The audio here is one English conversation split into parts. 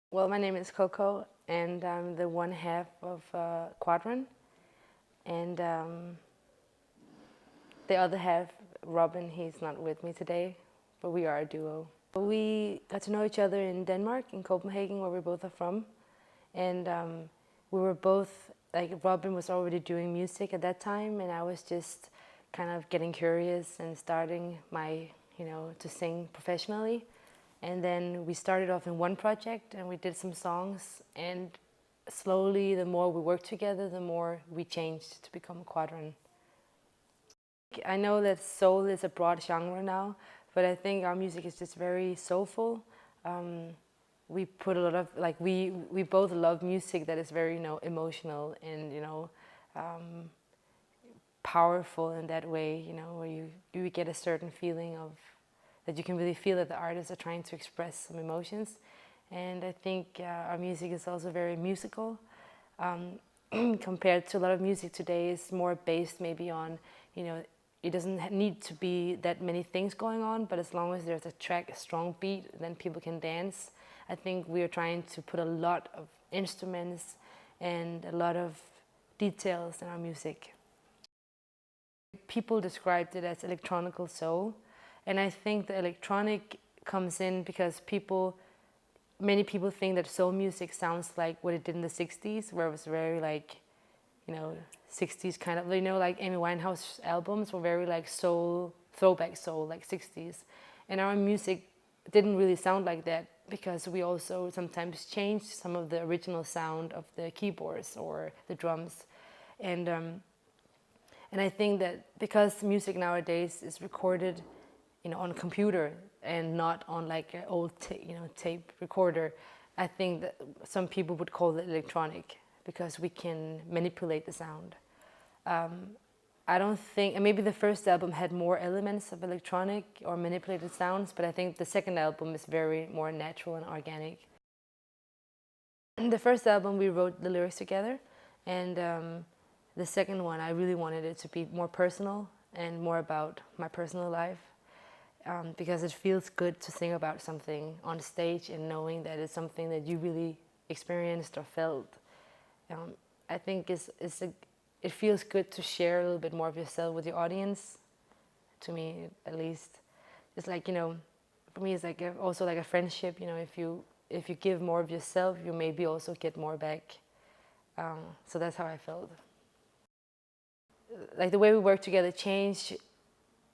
Well, my name is Coco, and I'm the one half of Quadron, and the other half, Robin, he's not with me today, but we are a duo. We got to know each other in Denmark, in Copenhagen, where we both are from, and we were both, like, Robin was already doing music at that time, and I was just kind of getting curious and starting my, to sing professionally. And then we started off in one project and we did some songs, and slowly the more we worked together, the more we changed to become Quadron. I know that soul is a broad genre now, but I think our music is just very soulful. We put a lot of, like, we both love music that is very, emotional and, powerful in that way, where you get a certain feeling of that you can really feel that the artists are trying to express some emotions. And I think our music is also very musical. Compared to a lot of music today, it's more based maybe on, it doesn't need to be that many things going on, but as long as there's a track, a strong beat, then people can dance. I think we are trying to put a lot of instruments and a lot of details in our music. People described it as electronical soul. And I think the electronic comes in because many people think that soul music sounds like what it did in the 60s, where it was very like, 60s kind of, like Amy Winehouse albums were very like soul, throwback soul, like 60s. And our music didn't really sound like that because we also sometimes changed some of the original sound of the keyboards or the drums. And I think that because music nowadays is recorded on a computer and not on like an old tape recorder, I think that some people would call it electronic because we can manipulate the sound. I don't think, and maybe the first album had more elements of electronic or manipulated sounds, but I think the second album is very more natural and organic. In the first album we wrote the lyrics together, and the second one I really wanted it to be more personal and more about my personal life. Because it feels good to sing about something on stage and knowing that it's something that you really experienced or felt. I think it feels good to share a little bit more of yourself with your audience, to me at least. It's like, for me it's like also like a friendship, if you give more of yourself, you maybe also get more back. So that's how I felt. Like the way we work together changed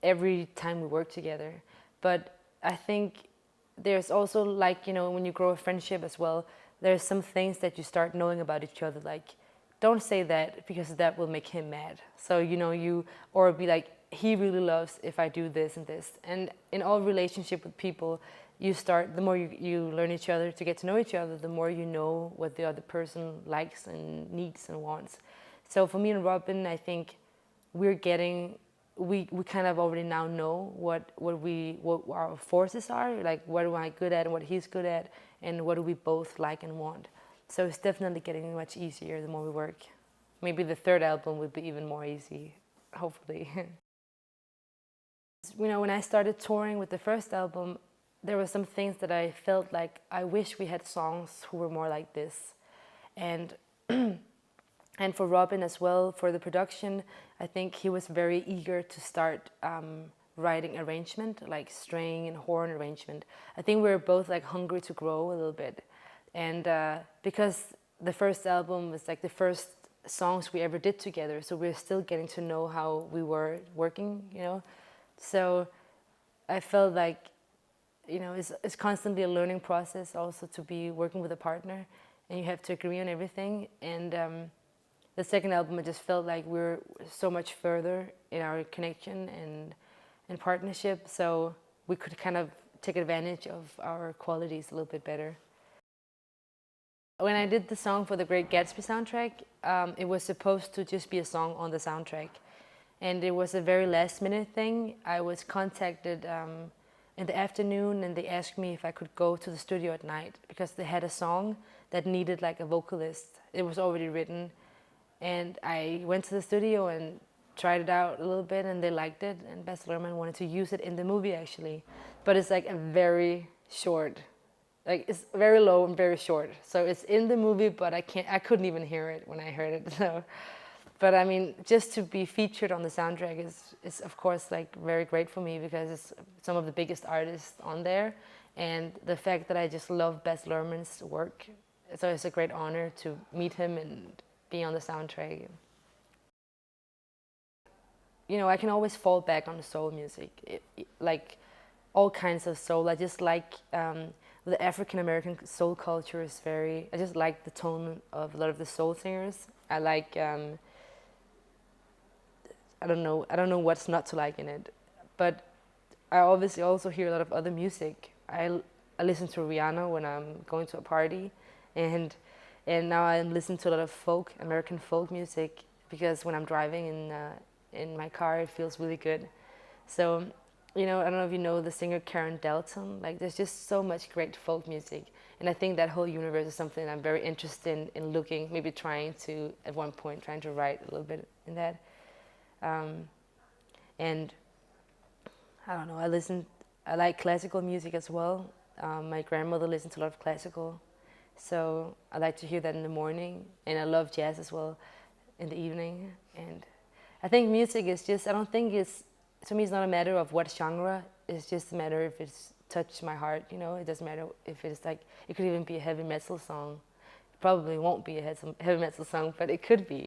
every time we work together. But I think there's also like, when you grow a friendship as well, there's some things that you start knowing about each other, like, don't say that because that will make him mad. So, or be like, he really loves if I do this and this. And in all relationship with people, the more you learn each other, to get to know each other, the more you know what the other person likes and needs and wants. So for me and Robin, I think we kind of already now know what our forces are, like what am I good at and what he's good at, and what do we both like and want. So it's definitely getting much easier the more we work. Maybe the third album would be even more easy, hopefully. When I started touring with the first album, there were some things that I felt like I wish we had songs who were more like this. And and for Robin as well, for the production, I think he was very eager to start writing arrangement, like string and horn arrangement. I think we were both like hungry to grow a little bit. And because the first album was like the first songs we ever did together, so we're still getting to know how we were working, So I felt like, it's constantly a learning process also to be working with a partner, and you have to agree on everything. And the second album, I just felt like we were so much further in our connection and partnership, so we could kind of take advantage of our qualities a little bit better. When I did the song for the Great Gatsby soundtrack, it was supposed to just be a song on the soundtrack. And it was a very last minute thing. I was contacted in the afternoon, and they asked me if I could go to the studio at night because they had a song that needed like a vocalist. It was already written. And I went to the studio and tried it out a little bit, and they liked it, and Baz Luhrmann wanted to use it in the movie actually. But it's like a very short like it's very low and very short. So it's in the movie, but I couldn't even hear it when I heard it. So, but I mean, just to be featured on the soundtrack is of course like very great for me because it's some of the biggest artists on there, and the fact that I just love Baz Luhrmann's work, so it's a great honor to meet him and be on the soundtrack. You know, I can always fall back on the soul music, like all kinds of soul. I just like the African American soul culture is very. I just like the tone of a lot of the soul singers. I like. I don't know. I don't know what's not to like in it, but I obviously also hear a lot of other music. I listen to Rihanna when I'm going to a party, and now I listen to a lot of folk, American folk music, because when I'm driving in my car, it feels really good. So, you know, I don't know if you know the singer Karen Dalton. Like, there's just so much great folk music, and I think that whole universe is something I'm very interested in looking, maybe trying to at one point trying to write a little bit in that. And I don't know. I like classical music as well. My grandmother listened to a lot of classical, so I like to hear that in the morning. And I love jazz as well in the evening. And I think music is just. I don't think it's to me. It's not a matter of what genre. It's just a matter if it's touched my heart. You know, it doesn't matter if it's like it could even be a heavy metal song. It probably won't be a heavy metal song, but it could be.